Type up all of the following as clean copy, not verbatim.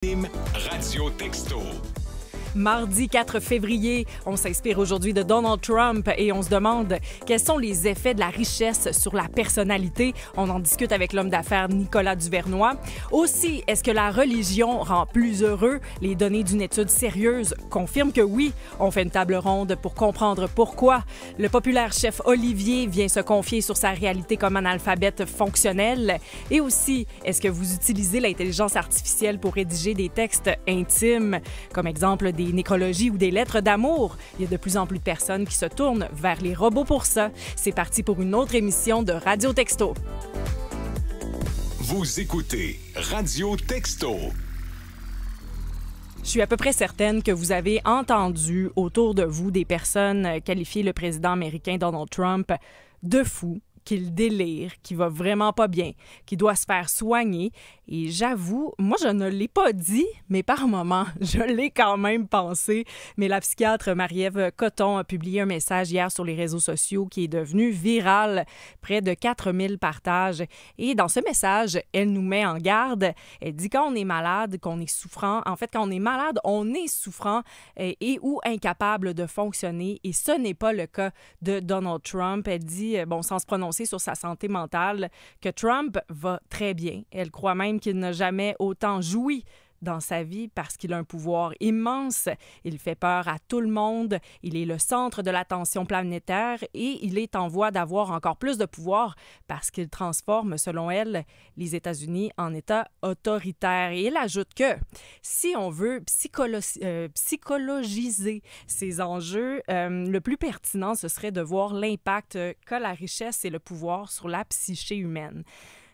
Radio Texto. Mardi 4 février, on s'inspire aujourd'hui de Donald Trump et on se demande quels sont les effets de la richesse sur la personnalité. On en discute avec l'homme d'affaires Nicolas Duvernois. Aussi, est-ce que la religion rend plus heureux? Les données d'une étude sérieuse confirment que oui. On fait une table ronde pour comprendre pourquoi. Le populaire chef Olivier vient se confier sur sa réalité comme analphabète fonctionnel. Et aussi, est-ce que vous utilisez l'intelligence artificielle pour rédiger des textes intimes, comme exemple des nécrologies ou des lettres d'amour? Il y a de plus en plus de personnes qui se tournent vers les robots pour ça. C'est parti pour une autre émission de Radio Texto. Vous écoutez Radio Texto. Je suis à peu près certaine que vous avez entendu autour de vous des personnes qualifier le président américain Donald Trump de fou, qu'il délire, qu'il va vraiment pas bien, qu'il doit se faire soigner. Et j'avoue, moi, je ne l'ai pas dit, mais par moments, je l'ai quand même pensé. Mais la psychiatre Marie-Ève Coton a publié un message hier sur les réseaux sociaux qui est devenu viral, près de 4000 partages. Et dans ce message, elle nous met en garde. Elle dit quand on est malade, qu'on est souffrant, en fait, quand on est malade, on est souffrant et ou incapable de fonctionner. Et ce n'est pas le cas de Donald Trump. Elle dit, bon, sans se prononcer sur sa santé mentale, que Trump va très bien. Elle croit même qu'il n'a jamais autant joui dans sa vie parce qu'il a un pouvoir immense. Il fait peur à tout le monde. Il est le centre de l'attention planétaire et il est en voie d'avoir encore plus de pouvoir parce qu'il transforme, selon elle, les États-Unis en État autoritaire. Et elle ajoute que si on veut psychologiser ces enjeux, le plus pertinent, ce serait de voir l'impact qu'a la richesse et le pouvoir sur la psyché humaine.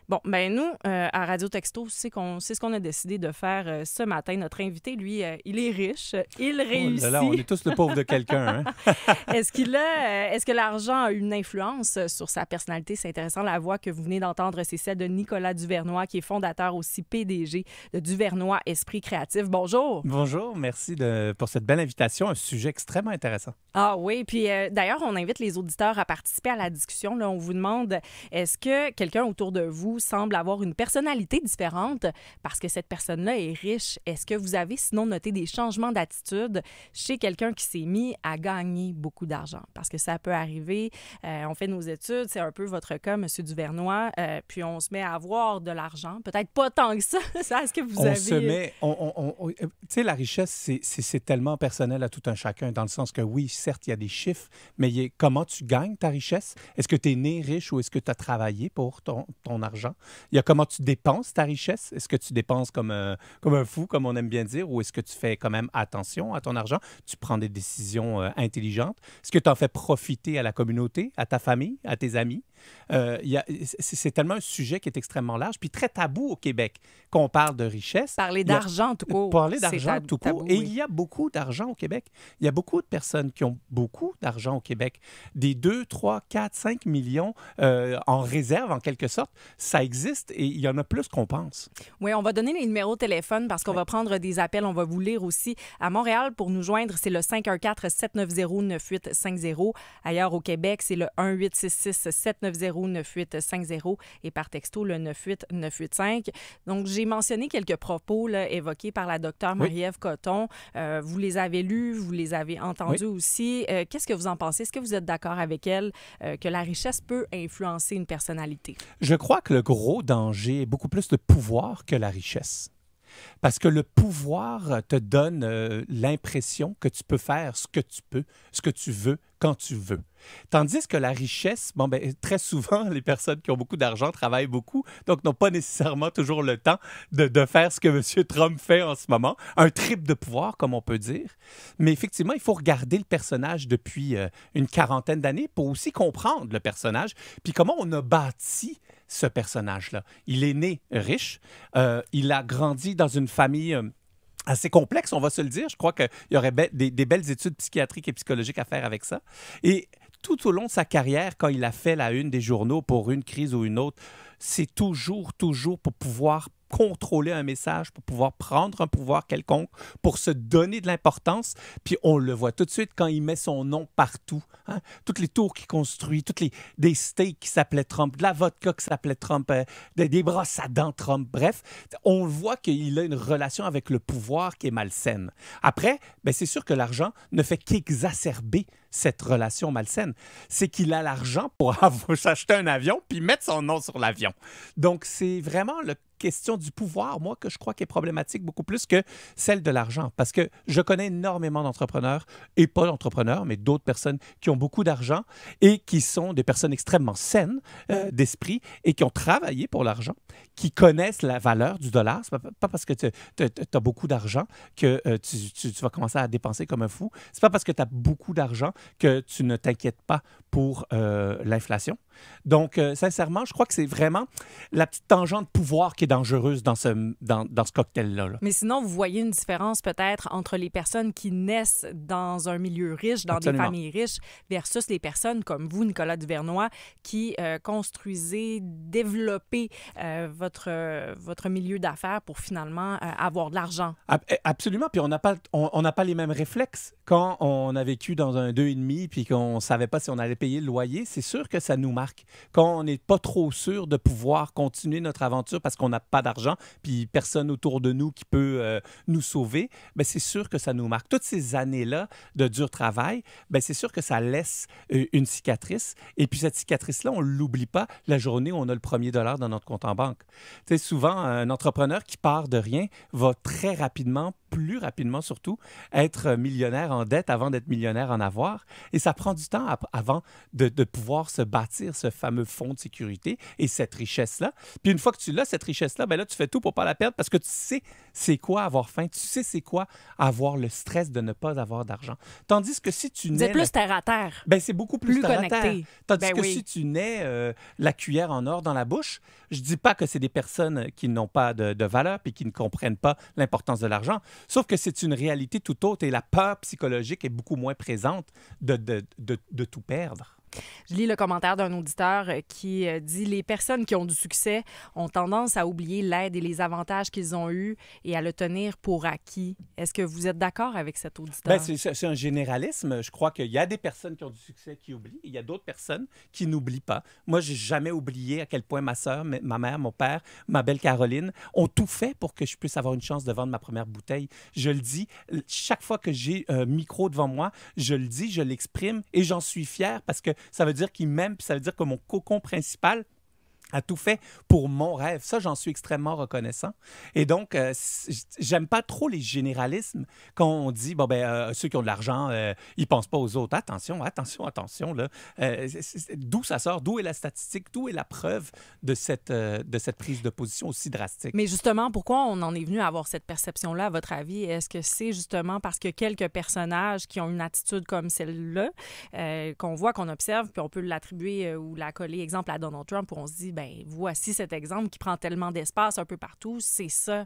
Bon, ben nous, à Radio Texto, c'est ce qu'on a décidé de faire ce matin. Notre invité, lui, il est riche, il réussit. Oh là là, on est tous le pauvre de quelqu'un. Hein? Est-ce que l'argent a une influence sur sa personnalité? C'est intéressant. La voix que vous venez d'entendre, c'est celle de Nicolas Duvernois, qui est fondateur aussi PDG de Duvernois Esprit Créatif. Bonjour. Bonjour, merci pour cette belle invitation. Un sujet extrêmement intéressant. Ah oui, puis d'ailleurs, on invite les auditeurs à participer à la discussion. Là, on vous demande, est-ce que quelqu'un autour de vous semble avoir une personnalité différente parce que cette personne-là est riche? Est-ce que vous avez sinon noté des changements d'attitude chez quelqu'un qui s'est mis à gagner beaucoup d'argent? Parce que ça peut arriver. On fait nos études, c'est un peu votre cas, M. Duvernois, puis on se met à avoir de l'argent. Peut-être pas tant que ça. Est-ce que vous avez... On se met... Tu sais, la richesse, c'est tellement personnel à tout un chacun, dans le sens que oui, certes, il y a des chiffres, mais comment tu gagnes ta richesse? Est-ce que tu es né riche ou est-ce que tu as travaillé pour ton argent? Il y a comment tu dépenses ta richesse. Est-ce que tu dépenses comme un fou, comme on aime bien dire, ou est-ce que tu fais quand même attention à ton argent? Tu prends des décisions intelligentes. Est-ce que tu en fais profiter à la communauté, à ta famille, à tes amis? C'est tellement un sujet qui est extrêmement large, puis très tabou au Québec, qu'on parle de richesse. Parler d'argent tout court. Parler d'argent tout court. Et oui. il y a beaucoup d'argent au Québec. Il y a beaucoup de personnes qui ont beaucoup d'argent au Québec. Des 2, 3, 4, 5 millions en réserve, en quelque sorte. Ça existe et il y en a plus qu'on pense. Oui, on va donner les numéros de téléphone parce qu'on va prendre des appels. On va vous lire aussi. À Montréal, pour nous joindre, c'est le 514-790-9850. Ailleurs au Québec, c'est le 1866-790-9850 et par texto, le 98985. Donc, j'ai mentionné quelques propos là, évoqués par la docteure Marie-Ève Coton. Vous les avez lus, vous les avez entendus aussi. Qu'est-ce que vous en pensez? Est-ce que vous êtes d'accord avec elle que la richesse peut influencer une personnalité? Je crois que le gros danger est beaucoup plus le pouvoir que la richesse. Parce que le pouvoir te donne l'impression que tu peux faire ce que tu peux, ce que tu veux, quand tu veux. Tandis que la richesse, très souvent, les personnes qui ont beaucoup d'argent travaillent beaucoup, donc n'ont pas nécessairement toujours le temps de faire ce que M. Trump fait en ce moment. Un trip de pouvoir, comme on peut dire. Mais effectivement, il faut regarder le personnage depuis une quarantaine d'années pour aussi comprendre le personnage, puis comment on a bâti ce personnage-là. Il est né riche, il a grandi dans une famille assez complexe, on va se le dire. Je crois qu'il y aurait des belles études psychiatriques et psychologiques à faire avec ça. Et tout au long de sa carrière, quand il a fait la une des journaux pour une crise ou une autre, c'est toujours pour pouvoir contrôler un message, pour pouvoir prendre un pouvoir quelconque, pour se donner de l'importance. Puis on le voit tout de suite quand il met son nom partout. Hein? Toutes les tours qu'il construit, des steaks qui s'appelaient Trump, de la vodka qui s'appelait Trump, des brosses à dents Trump. Bref, on voit qu'il a une relation avec le pouvoir qui est malsaine. Après, ben c'est sûr que l'argent ne fait qu'exacerber cette relation malsaine. C'est qu'il a l'argent pour s'acheter un avion puis mettre son nom sur l'avion. Donc, c'est vraiment la question du pouvoir, moi, que je crois qui est problématique beaucoup plus que celle de l'argent. Parce que je connais énormément d'entrepreneurs, et pas d'entrepreneurs, mais d'autres personnes qui ont beaucoup d'argent et qui sont des personnes extrêmement saines d'esprit et qui ont travaillé pour l'argent, qui connaissent la valeur du dollar. C'est pas parce que tu as beaucoup d'argent que tu vas commencer à dépenser comme un fou. C'est pas parce que tu as beaucoup d'argent que tu ne t'inquiètes pas pour l'inflation. Donc, sincèrement, je crois que c'est vraiment la petite tangente de pouvoir qui est dangereuse dans ce cocktail-là. Là. Mais sinon, vous voyez une différence peut-être entre les personnes qui naissent dans un milieu riche, dans Absolument. des familles riches, versus les personnes comme vous, Nicolas Duvernois, qui construisez, développez votre milieu d'affaires pour finalement avoir de l'argent. Absolument. Puis on n'a pas les mêmes réflexes. Quand on a vécu dans un 2,5 puis qu'on ne savait pas si on allait payer le loyer, c'est sûr que ça nous marque. Quand on n'est pas trop sûr de pouvoir continuer notre aventure parce qu'on n'a pas d'argent puis personne autour de nous qui peut nous sauver, bien, c'est sûr que ça nous marque. Toutes ces années-là de dur travail, bien, c'est sûr que ça laisse une cicatrice. Et puis cette cicatrice-là, on ne l'oublie pas la journée où on a le premier dollar dans notre compte en banque. Tu sais, souvent, un entrepreneur qui part de rien va très rapidement, plus rapidement surtout, être millionnaire en dette avant d'être millionnaire en avoir. Et ça prend du temps avant de pouvoir se bâtir ce fameux fonds de sécurité et cette richesse-là. Puis une fois que tu l'as, cette richesse-là, bien là, tu fais tout pour ne pas la perdre parce que tu sais c'est quoi avoir faim, tu sais c'est quoi avoir le stress de ne pas avoir d'argent. Tandis que si tu Vous nais... êtes plus terre à terre. Ben, c'est beaucoup plus terre à terre. Connecté. Tandis que Oui. si tu nais la cuillère en or dans la bouche, je dis pas que c'est des personnes qui n'ont pas de valeur puis qui ne comprennent pas l'importance de l'argent. Sauf que c'est une réalité tout autre et la peur psychologique est beaucoup moins présente de tout perdre. Je lis le commentaire d'un auditeur qui dit « Les personnes qui ont du succès ont tendance à oublier l'aide et les avantages qu'ils ont eus et à le tenir pour acquis. » Est-ce que vous êtes d'accord avec cet auditeur? Bien, c'est un généralisme. Je crois qu'il y a des personnes qui ont du succès qui oublient et il y a d'autres personnes qui n'oublient pas. Moi, j'ai jamais oublié à quel point ma sœur, ma mère, mon père, ma belle Caroline ont tout fait pour que je puisse avoir une chance de vendre ma première bouteille. Je le dis, chaque fois que j'ai un micro devant moi, je le dis, je l'exprime et j'en suis fier parce que ça veut dire qu'il m'aime, puis ça veut dire que mon cocon principal a tout fait pour mon rêve. Ça, j'en suis extrêmement reconnaissant. Et donc, j'aime pas trop les généralismes quand on dit, bon, ben, ceux qui ont de l'argent, ils pensent pas aux autres. Attention, là. D'où ça sort? D'où est la statistique? D'où est la preuve de cette prise de position aussi drastique? Mais justement, pourquoi on en est venu à avoir cette perception-là, à votre avis? Est-ce que c'est justement parce que quelques personnages qui ont une attitude comme celle-là, qu'on voit, qu'on observe, puis on peut l'attribuer ou la coller, exemple, à Donald Trump, où on se dit, ben voici cet exemple qui prend tellement d'espace un peu partout. C'est ça,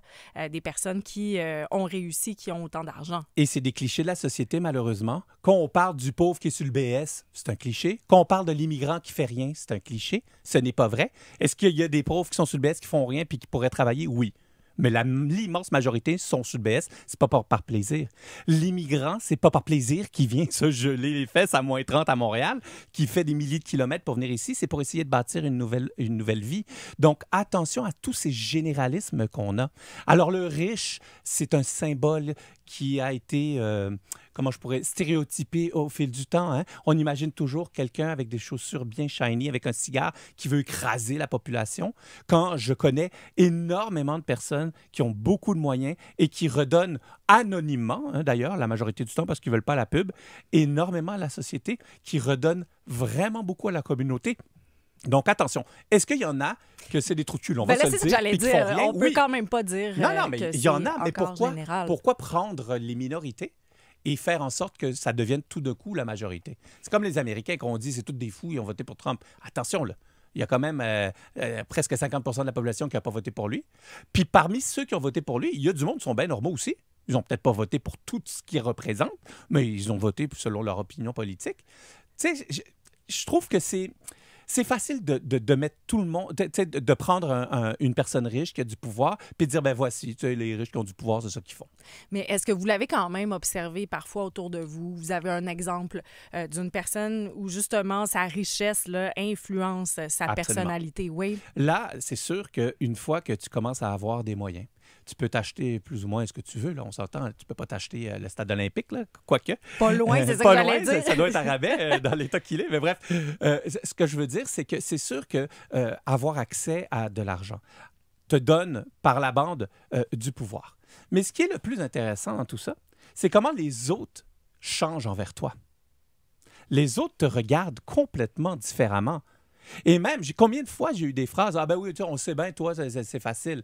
des personnes qui ont réussi, qui ont autant d'argent. Et c'est des clichés de la société, malheureusement. Quand on parle du pauvre qui est sur le BS, c'est un cliché. Quand on parle de l'immigrant qui fait rien, c'est un cliché. Ce n'est pas vrai. Est-ce qu'il y a des pauvres qui sont sur le BS qui font rien puis qui pourraient travailler? Oui. Mais l'immense majorité sont sur le BS, c'est pas par plaisir. L'immigrant, c'est pas par plaisir qui vient se geler les fesses à moins 30 à Montréal, qui fait des milliers de kilomètres pour venir ici, c'est pour essayer de bâtir une nouvelle vie. Donc, attention à tous ces généralismes qu'on a. Alors, le riche, c'est un symbole qui a été, stéréotypé au fil du temps. Hein? On imagine toujours quelqu'un avec des chaussures bien shiny, avec un cigare, qui veut écraser la population. Quand je connais énormément de personnes qui ont beaucoup de moyens et qui redonnent anonymement, hein, d'ailleurs, la majorité du temps, parce qu'ils ne veulent pas la pub, énormément à la société, qui redonnent vraiment beaucoup à la communauté. Donc, attention. Est-ce qu'il y en a que c'est des trous de cul? On va se le dire. C'est ce que j'allais dire. On peut quand même pas dire non, mais que il y en a, mais général. Pourquoi prendre les minorités et faire en sorte que ça devienne tout de coup la majorité? C'est comme les Américains qu'on dit c'est tous des fous, ils ont voté pour Trump. Attention, là. Il y a quand même presque 50 % de la population qui n'a pas voté pour lui. Puis parmi ceux qui ont voté pour lui, il y a du monde qui sont bien normaux aussi. Ils n'ont peut-être pas voté pour tout ce qu'il représente, mais ils ont voté selon leur opinion politique. Tu sais, je trouve que c'est C'est facile de mettre tout le monde, tu sais, de prendre une personne riche qui a du pouvoir, puis de dire, ben voici, tu sais, les riches qui ont du pouvoir, c'est ça qu'ils font. Mais est-ce que vous l'avez quand même observé parfois autour de vous? Vous avez un exemple d'une personne où justement sa richesse là, influence sa Absolument. personnalité, oui? Là, c'est sûr qu'une fois que tu commences à avoir des moyens, tu peux t'acheter plus ou moins ce que tu veux. Là, on s'entend, tu peux pas t'acheter le stade olympique, là, quoique. Pas loin, c'est ça Pas que j'allais loin, dire. ça doit être à rabais dans l'état qu'il est. Mais bref, ce que je veux dire, c'est que c'est sûr que avoir accès à de l'argent te donne par la bande du pouvoir. Mais ce qui est le plus intéressant dans tout ça, c'est comment les autres changent envers toi. Les autres te regardent complètement différemment. Et même, combien de fois j'ai eu des phrases « Ah ben oui, tu sais, on sait bien, toi, c'est facile. »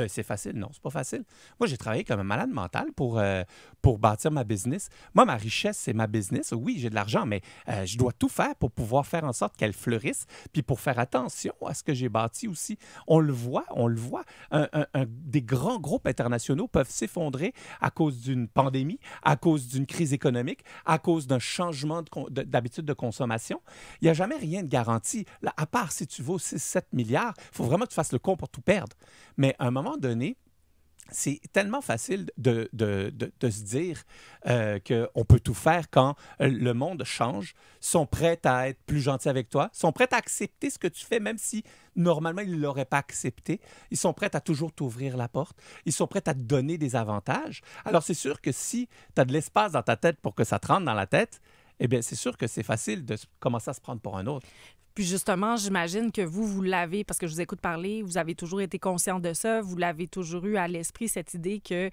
C'est facile? Non, c'est pas facile. Moi, j'ai travaillé comme un malade mental pour bâtir ma business. Moi, ma richesse, c'est ma business. Oui, j'ai de l'argent, mais je dois tout faire pour pouvoir faire en sorte qu'elle fleurisse, puis pour faire attention à ce que j'ai bâti aussi. On le voit. Des grands groupes internationaux peuvent s'effondrer à cause d'une pandémie, à cause d'une crise économique, à cause d'un changement d'habitude de consommation. Il n'y a jamais rien de garanti. Là, à part si tu vaux 6-7 milliards, il faut vraiment que tu fasses le con pour tout perdre. Mais à un moment donné, c'est tellement facile de se dire qu'on peut tout faire quand le monde change, sont prêts à être plus gentils avec toi, sont prêts à accepter ce que tu fais, même si normalement ils ne l'auraient pas accepté. Ils sont prêts à toujours t'ouvrir la porte. Ils sont prêts à te donner des avantages. Alors c'est sûr que si tu as de l'espace dans ta tête pour que ça te rentre dans la tête, eh bien c'est sûr que c'est facile de commencer à se prendre pour un autre. Puis justement, j'imagine que vous l'avez, parce que je vous écoute parler, vous avez toujours été conscient de ça, vous l'avez toujours eu à l'esprit, cette idée que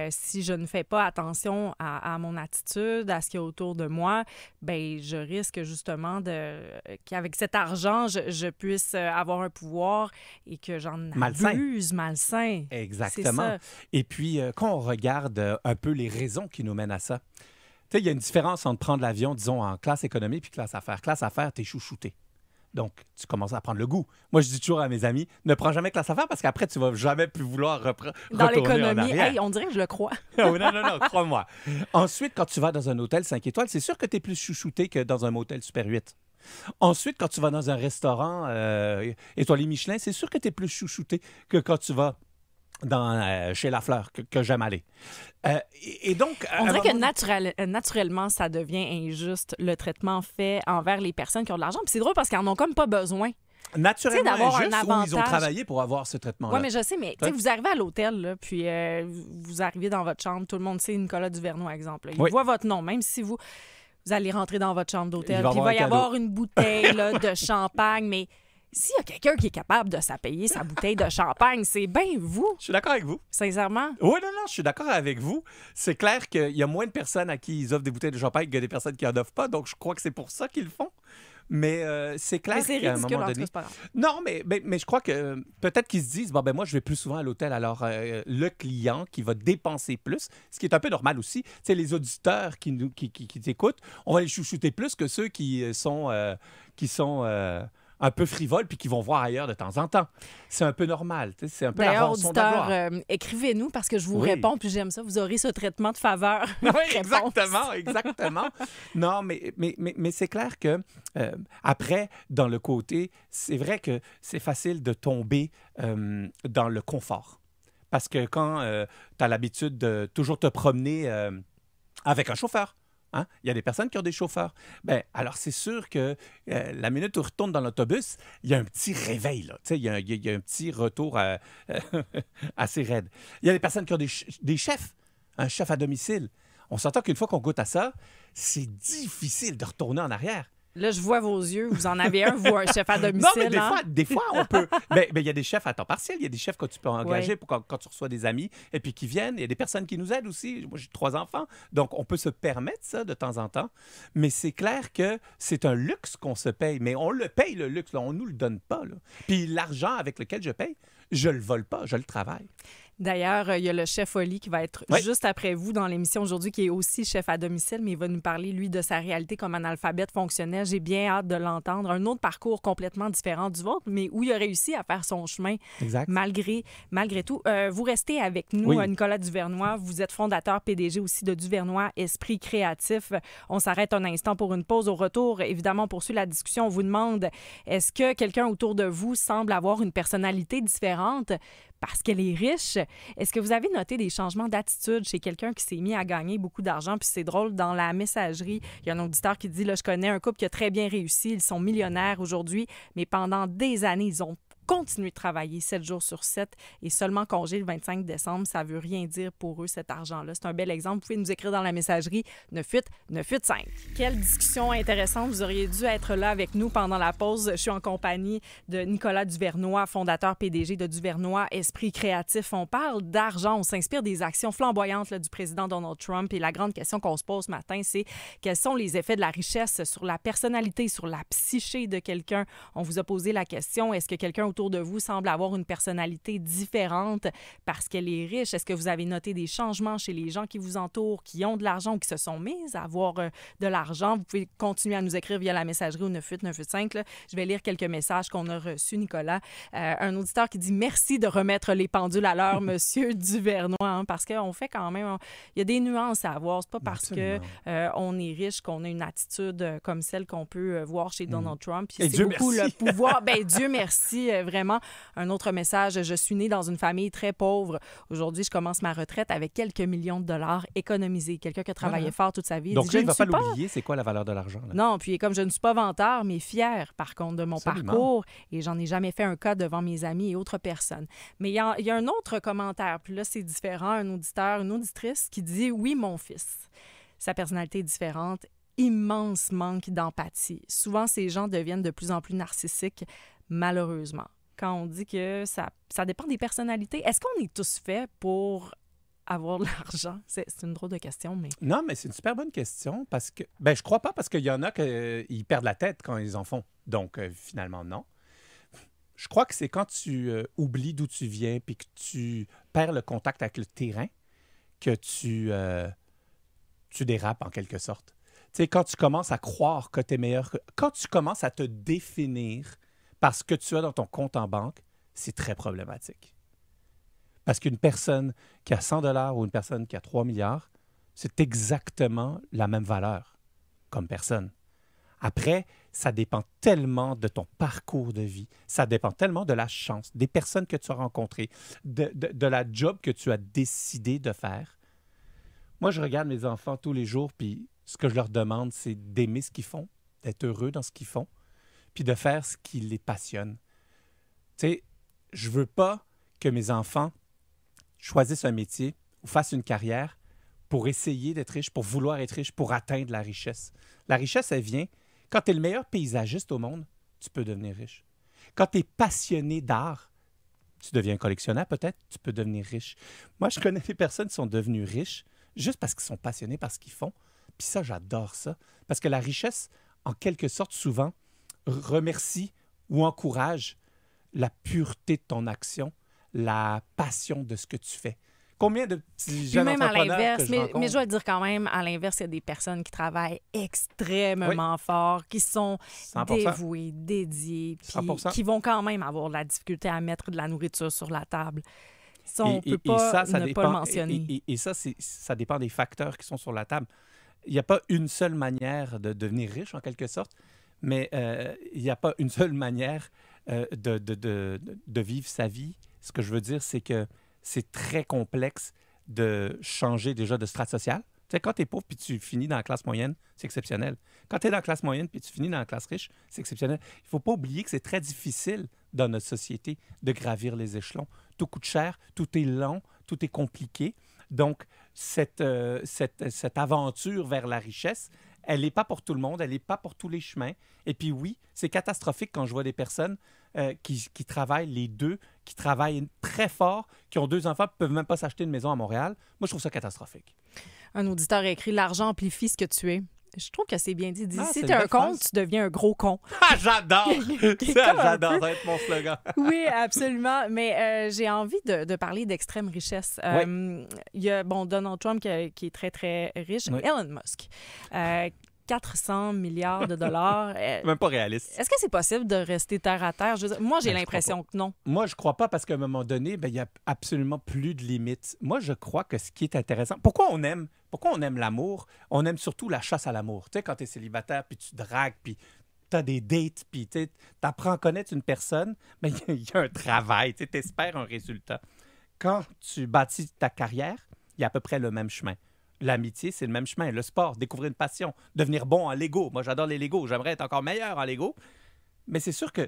si je ne fais pas attention à mon attitude, à ce qu'il y a autour de moi, bien, je risque justement qu'avec cet argent, je puisse avoir un pouvoir et que j'en abuse, malsain. Exactement. Et puis, quand on regarde un peu les raisons qui nous mènent à ça, tu sais, il y a une différence entre prendre l'avion, disons, en classe économie puis classe affaires. Classe affaires, t'es chouchouté. Donc, tu commences à prendre le goût. Moi, je dis toujours à mes amis, ne prends jamais classe affaires parce qu'après, tu vas jamais plus vouloir dans retourner l'économie. en arrière. Hey, on dirait que je le crois. Non, crois-moi. Ensuite, quand tu vas dans un hôtel 5 étoiles, c'est sûr que tu es plus chouchouté que dans un motel Super 8. Ensuite, quand tu vas dans un restaurant étoilé Michelin, c'est sûr que tu es plus chouchouté que quand tu vas chez Lafleur, que j'aime aller. Et donc, on dirait que naturellement, ça devient injuste, le traitement fait envers les personnes qui ont de l'argent. Puis c'est drôle parce qu'ils n'en ont comme pas besoin. Naturellement injuste, un avantage. Où ils ont travaillé pour avoir ce traitement-là. Oui, mais je sais, mais vous arrivez à l'hôtel, là, puis vous arrivez dans votre chambre, tout le monde sait Nicolas Duvernois, exemple. Il voit votre nom, même si vous allez rentrer dans votre chambre d'hôtel, puis il va y avoir une bouteille là, de champagne, mais... S'il y a quelqu'un qui est capable de s'appayer sa bouteille de champagne, c'est bien vous. Je suis d'accord avec vous. Sincèrement? Oui, non, je suis d'accord avec vous. C'est clair qu'il y a moins de personnes à qui ils offrent des bouteilles de champagne que des personnes qui n'en offrent pas. Donc, je crois que c'est pour ça qu'ils le font. Mais c'est clair qu'à un moment donné... Non, mais je crois que peut-être qu'ils se disent, bon, ben moi, je vais plus souvent à l'hôtel. Alors, le client qui va dépenser plus, ce qui est un peu normal aussi, c'est les auditeurs qui t'écoutent, on va les chouchouter plus que ceux qui sont un peu frivoles puis qui vont voir ailleurs de temps en temps. C'est un peu normal. C'est un peu la rançon de la gloire. Écrivez-nous parce que je vous réponds puis j'aime ça. Vous aurez ce traitement de faveur. Oui, exactement. Non, mais c'est clair que après, dans le côté, c'est vrai que c'est facile de tomber dans le confort. Parce que quand tu as l'habitude de toujours te promener avec un chauffeur, hein? Il y a des personnes qui ont des chauffeurs. Bien, alors, c'est sûr que la minute où on retourne dans l'autobus, il y a un petit réveil, là. Il y a un petit retour assez raide. Il y a des personnes qui ont des chefs, un chef à domicile. On s'entend qu'une fois qu'on goûte à ça, c'est difficile de retourner en arrière. Là, je vois vos yeux. Vous en avez un, vous, un chef à domicile. Non, mais des fois, on peut... Mais il y a des chefs à temps partiel. Il y a des chefs que tu peux engager pour quand tu reçois des amis et puis qui viennent. Il y a des personnes qui nous aident aussi. Moi, j'ai 3 enfants. Donc, on peut se permettre ça de temps en temps. Mais c'est clair que c'est un luxe qu'on se paye. Mais on le paye, le luxe. Là. On ne nous le donne pas. Là. Puis l'argent avec lequel je paye, je le vole pas. Je le travaille. D'ailleurs, il y a le chef Oli qui va être juste après vous dans l'émission aujourd'hui, qui est aussi chef à domicile, mais il va nous parler, lui, de sa réalité comme analphabète fonctionnel. J'ai bien hâte de l'entendre. Un autre parcours complètement différent du vôtre, mais où il a réussi à faire son chemin malgré tout. Vous restez avec nous, Nicolas Duvernois. Vous êtes fondateur PDG aussi de Duvernois Esprit Créatif. On s'arrête un instant pour une pause. Au retour, évidemment, on poursuit la discussion. On vous demande, est-ce que quelqu'un autour de vous semble avoir une personnalité différente parce qu'elle est riche? Est-ce que vous avez noté des changements d'attitude chez quelqu'un qui s'est mis à gagner beaucoup d'argent? Puis c'est drôle, dans la messagerie, il y a un auditeur qui dit, là, je connais un couple qui a très bien réussi, ils sont millionnaires aujourd'hui, mais pendant des années, ils ont continuer de travailler 7 jours sur 7 et seulement congé le 25 décembre, ça ne veut rien dire pour eux, cet argent-là. C'est un bel exemple. Vous pouvez nous écrire dans la messagerie 98985. Quelle discussion intéressante. Vous auriez dû être là avec nous pendant la pause. Je suis en compagnie de Nicolas Duvernois, fondateur PDG de Duvernois Esprit Créatif. On parle d'argent, on s'inspire des actions flamboyantes là, du président Donald Trump et la grande question qu'on se pose ce matin, c'est quels sont les effets de la richesse sur la personnalité, sur la psyché de quelqu'un? On vous a posé la question, est-ce que quelqu'un autour de vous semble avoir une personnalité différente parce qu'elle est riche? Est-ce que vous avez noté des changements chez les gens qui vous entourent, qui ont de l'argent ou qui se sont mis à avoir de l'argent? Vous pouvez continuer à nous écrire via la messagerie au 98985. Là. Je vais lire quelques messages qu'on a reçus, Nicolas. Un auditeur qui dit « Merci de remettre les pendules à l'heure, Monsieur Duvernois, hein, parce qu'on fait quand même... Il y a des nuances à avoir. C'est pas parce qu'on est riche qu'on a une attitude comme celle qu'on peut voir chez Donald Trump. Puis c'est beaucoup le pouvoir. Ben Dieu merci, vraiment. Un autre message, je suis née dans une famille très pauvre. Aujourd'hui, je commence ma retraite avec quelques millions de dollars économisés. Quelqu'un qui a travaillé fort toute sa vie. Donc, dit, il ne va pas l'oublier, c'est quoi la valeur de l'argent? Là? Non, puis comme je ne suis pas vanteur, mais fière, par contre, de mon parcours. Et j'en ai jamais fait un cas devant mes amis et autres personnes. Mais il y a un autre commentaire. Puis là, c'est différent. Un auditeur, une auditrice qui dit « Oui, mon fils. Sa personnalité est différente. Immense manque d'empathie. Souvent, ces gens deviennent de plus en plus narcissiques, malheureusement. » Quand on dit que ça dépend des personnalités, est-ce qu'on est tous faits pour avoir de l'argent? C'est une drôle de question, mais... Non, mais c'est une super bonne question parce que... Ben, je crois pas parce qu'il y en a qui perdent la tête quand ils en font. Donc, finalement, non. Je crois que c'est quand tu oublies d'où tu viens puis que tu perds le contact avec le terrain que tu dérapes en quelque sorte. Tu sais, quand tu commences à croire que tu es meilleur... Quand tu commences à te définir parce que tu as dans ton compte en banque, c'est très problématique. Parce qu'une personne qui a 100 $ ou une personne qui a 3 milliards, c'est exactement la même valeur comme personne. Après, ça dépend tellement de ton parcours de vie, ça dépend tellement de la chance, des personnes que tu as rencontrées, de la job que tu as décidé de faire. Moi, je regarde mes enfants tous les jours, puis ce que je leur demande, c'est d'aimer ce qu'ils font, d'être heureux dans ce qu'ils font, puis de faire ce qui les passionne. Tu sais, je veux pas que mes enfants choisissent un métier ou fassent une carrière pour essayer d'être riche, pour vouloir être riche, pour atteindre la richesse. La richesse, elle vient quand tu es le meilleur paysagiste au monde, tu peux devenir riche. Quand tu es passionné d'art, tu deviens collectionneur peut-être, tu peux devenir riche. Moi, je connais des personnes qui sont devenues riches juste parce qu'ils sont passionnés par ce qu'ils font. Puis ça, j'adore ça. Parce que la richesse, en quelque sorte, souvent, remercie ou encourage la pureté de ton action, la passion de ce que tu fais. Combien de petits jeunes entrepreneurs que je rencontre? Mais je dois dire quand même, à l'inverse, il y a des personnes qui travaillent extrêmement fort, qui sont 100%. Dévouées, dédiées, puis qui vont quand même avoir de la difficulté à mettre de la nourriture sur la table. Ça, on ne peut pas ne pas le mentionner. Et ça, ça dépend des facteurs qui sont sur la table. Il n'y a pas une seule manière de devenir riche, en quelque sorte, mais il n'y a pas une seule manière de vivre sa vie. Ce que je veux dire, c'est que c'est très complexe de changer déjà de strate sociale. Tu sais, quand tu es pauvre puis tu finis dans la classe moyenne, c'est exceptionnel. Quand tu es dans la classe moyenne puis tu finis dans la classe riche, c'est exceptionnel. Il ne faut pas oublier que c'est très difficile dans notre société de gravir les échelons. Tout coûte cher, tout est long, tout est compliqué. Donc, cette aventure vers la richesse, elle n'est pas pour tout le monde, elle n'est pas pour tous les chemins. Et puis oui, c'est catastrophique quand je vois des personnes qui travaillent les deux, qui travaillent très fort, qui ont 2 enfants, qui ne peuvent même pas s'acheter une maison à Montréal. Moi, je trouve ça catastrophique. Un auditeur a écrit « L'argent amplifie ce que tu es. Je trouve que c'est bien dit. Ah, Si c'est t'es une un belle con, phrase. tu deviens un gros con. Ah, j'adore! C'est Ça, comme un j'adore. peu- Ça va être mon slogan. Oui, absolument. Mais j'ai envie de parler d'extrême richesse. Il y a Donald Trump qui est très, très riche. Oui. Elon Musk. 400 milliards de dollars. Même pas réaliste. Est-ce que c'est possible de rester terre à terre? Moi, j'ai Ben, je l'impression que non. Moi, je crois pas parce qu'à un moment donné, il n'y a absolument plus de limites. Moi, je crois que ce qui est intéressant... Pourquoi on aime l'amour? On aime surtout la chasse à l'amour. Tu sais, quand tu es célibataire, puis tu dragues, puis tu as des dates, puis tu apprends à connaître une personne, mais il y a un travail, tu espères un résultat. Quand tu bâtis ta carrière, il y a à peu près le même chemin. L'amitié, c'est le même chemin. Le sport, découvrir une passion, devenir bon en Lego. Moi, j'adore les Lego. J'aimerais être encore meilleur en Lego. Mais c'est sûr que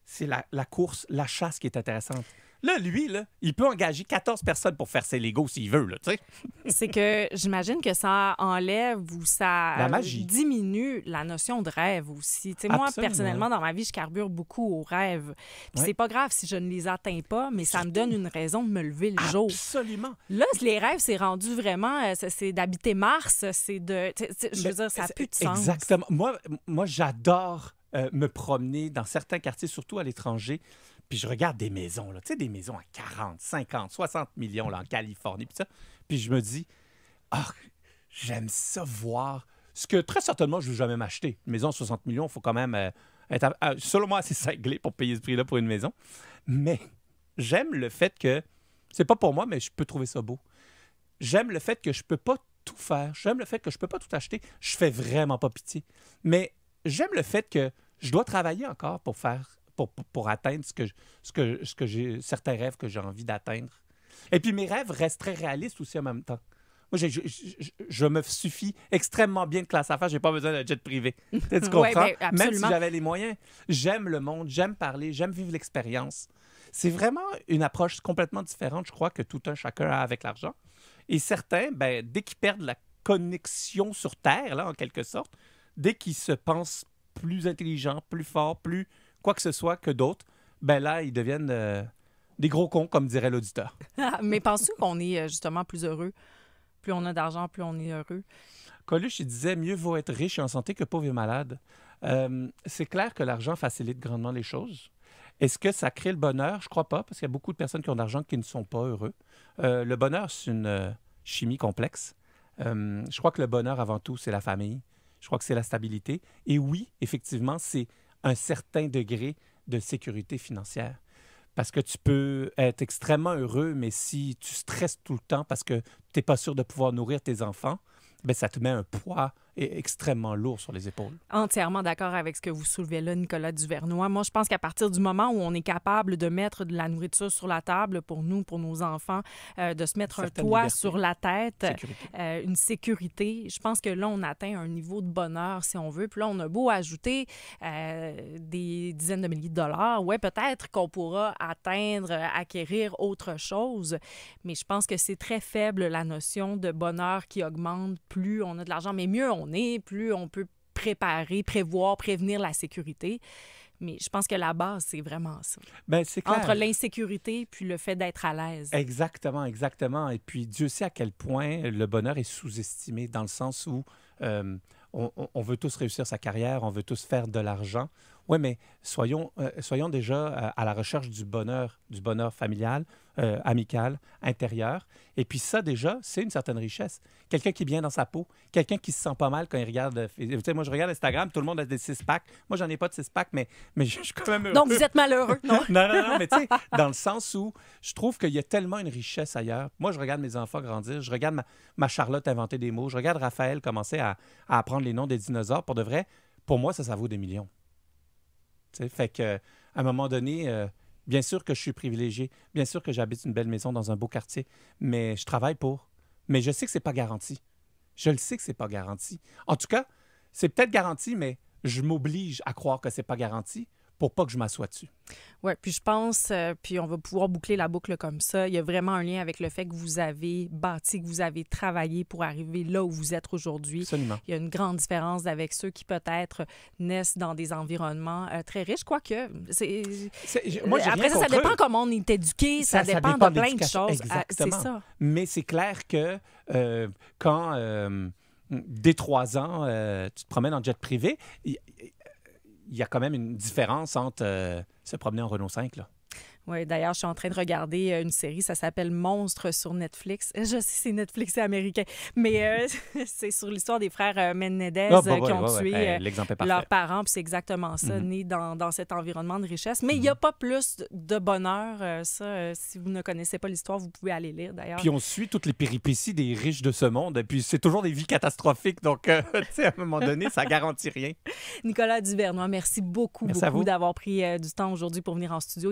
c'est la course, la chasse qui est intéressante. Là, lui, il peut engager 14 personnes pour faire ses Legos s'il veut, là, tu sais. C'est que j'imagine que ça enlève ou ça La magie. diminue la notion de rêve aussi. Tu sais, moi, Absolument. personnellement, dans ma vie, je carbure beaucoup aux rêves. Puis Ouais. c'est pas grave si je ne les atteins pas, mais ça me donne une raison de me lever le jour. Absolument. Là, les rêves, c'est rendu vraiment... c'est d'habiter Mars, c'est de... je veux dire, ça n'a plus de sens. Exactement. Moi j'adore me promener dans certains quartiers, surtout à l'étranger, puis je regarde des maisons, là, tu sais, des maisons à 40, 50, 60 millions là, en Californie, puis ça. Puis je me dis, j'aime ça voir ce que très certainement je ne vais jamais m'acheter. Une maison à 60 millions, il faut quand même être, selon moi, assez cinglé pour payer ce prix-là pour une maison. Mais j'aime le fait que, c'est pas pour moi, mais je peux trouver ça beau. J'aime le fait que je peux pas tout faire. J'aime le fait que je peux pas tout acheter. Je fais vraiment pas pitié. Mais j'aime le fait que je dois travailler encore pour atteindre ce que j'ai, certains rêves que j'ai envie d'atteindre. Et puis mes rêves restent très réalistes aussi en même temps. Moi, je me suffis extrêmement bien de classe affaires. J'ai pas besoin d'un jet privé. Tu comprends? Ouais, ben, Même si absolument. j'avais les moyens. J'aime le monde, j'aime parler, j'aime vivre l'expérience. C'est vraiment une approche complètement différente, je crois, que tout un chacun a avec l'argent. Et certains, dès qu'ils perdent la connexion sur Terre, là, en quelque sorte, dès qu'ils se pensent plus intelligents, plus forts, plus quoi que ce soit que d'autres, là, ils deviennent des gros cons, comme dirait l'auditeur. Mais penses-tu qu'on est justement plus heureux? Plus on a d'argent, plus on est heureux. Coluche, il disait « Mieux vaut être riche et en santé que pauvre et malade ». C'est clair que l'argent facilite grandement les choses. Est-ce que ça crée le bonheur? Je crois pas, parce qu'il y a beaucoup de personnes qui ont de l'argent qui ne sont pas heureux. Le bonheur, c'est une chimie complexe. Je crois que le bonheur, avant tout, c'est la famille. Je crois que c'est la stabilité. Et oui, effectivement, c'est un certain degré de sécurité financière. Parce que tu peux être extrêmement heureux, mais si tu stresses tout le temps parce que tu n'es pas sûr de pouvoir nourrir tes enfants, ça te met un poids extrêmement lourd sur les épaules. Entièrement d'accord avec ce que vous soulevez là, Nicolas Duvernois. Moi, je pense qu'à partir du moment où on est capable de mettre de la nourriture sur la table pour nous, pour nos enfants, de se mettre un Certaine toit liberté. sur la tête, Sécurité. une sécurité, je pense que là, on atteint un niveau de bonheur, si on veut. Puis là, on a beau ajouter des dizaines de milliers de dollars. Ouais, peut-être qu'on pourra atteindre, acquérir autre chose, mais je pense que c'est très faible la notion de bonheur qui augmente plus on a de l'argent, mais mieux on est, plus on peut préparer, prévoir, prévenir la sécurité. Mais je pense que la base, c'est vraiment ça. C'est clair. Entre l'insécurité puis le fait d'être à l'aise. Exactement, exactement. Et puis, Dieu sait à quel point le bonheur est sous-estimé dans le sens où on veut tous réussir sa carrière, on veut tous faire de l'argent. Oui, mais soyons déjà à la recherche du bonheur familial, amical, intérieur. Et puis ça, déjà, c'est une certaine richesse. Quelqu'un qui est bien dans sa peau, quelqu'un qui se sent pas mal quand il regarde... Tu sais, moi, je regarde Instagram, tout le monde a des six-packs. Moi, j'en ai pas de six-packs, mais je suis quand même heureux. Donc, vous êtes malheureux, non? non, mais tu sais, dans le sens où je trouve qu'il y a tellement une richesse ailleurs. Moi, je regarde mes enfants grandir, je regarde ma Charlotte inventer des mots, je regarde Raphaël commencer à apprendre les noms des dinosaures. Pour de vrai, pour moi, ça vaut des millions. T'sais, fait qu'à un moment donné, bien sûr que je suis privilégié, bien sûr que j'habite une belle maison dans un beau quartier, mais je travaille pour. Mais je sais que c'est pas garanti. Je le sais que c'est pas garanti. En tout cas, c'est peut-être garanti, mais je m'oblige à croire que c'est pas garanti pour pas que je m'assoie dessus. Oui, puis je pense, puis on va pouvoir boucler la boucle comme ça, il y a vraiment un lien avec le fait que vous avez bâti, que vous avez travaillé pour arriver là où vous êtes aujourd'hui. Absolument. Il y a une grande différence avec ceux qui peut-être naissent dans des environnements très riches, quoique... Moi, j'ai après rien ça contre dépend eux. comment on est éduqué, ça dépend de plein de l'éducation. choses. Exactement. C'est ça. Mais c'est clair que quand Dès 3 ans, tu te promènes en jet privé. Il y a quand même une différence entre se promener en Renault 5, là. Oui, d'ailleurs, je suis en train de regarder une série, ça s'appelle Monstres sur Netflix. Je sais, c'est Netflix, c'est américain, mais c'est sur l'histoire des frères Menendez qui ont tué l'exemple est parfait. leurs parents, puis c'est exactement ça, nés dans cet environnement de richesse. Mais il n'y a pas plus de bonheur, si vous ne connaissez pas l'histoire, vous pouvez aller lire, d'ailleurs. Puis on suit toutes les péripéties des riches de ce monde, puis c'est toujours des vies catastrophiques, donc tu sais, à un moment donné, ça garantit rien. Nicolas Duvernois, merci beaucoup Merci à vous. d'avoir pris du temps aujourd'hui pour venir en studio.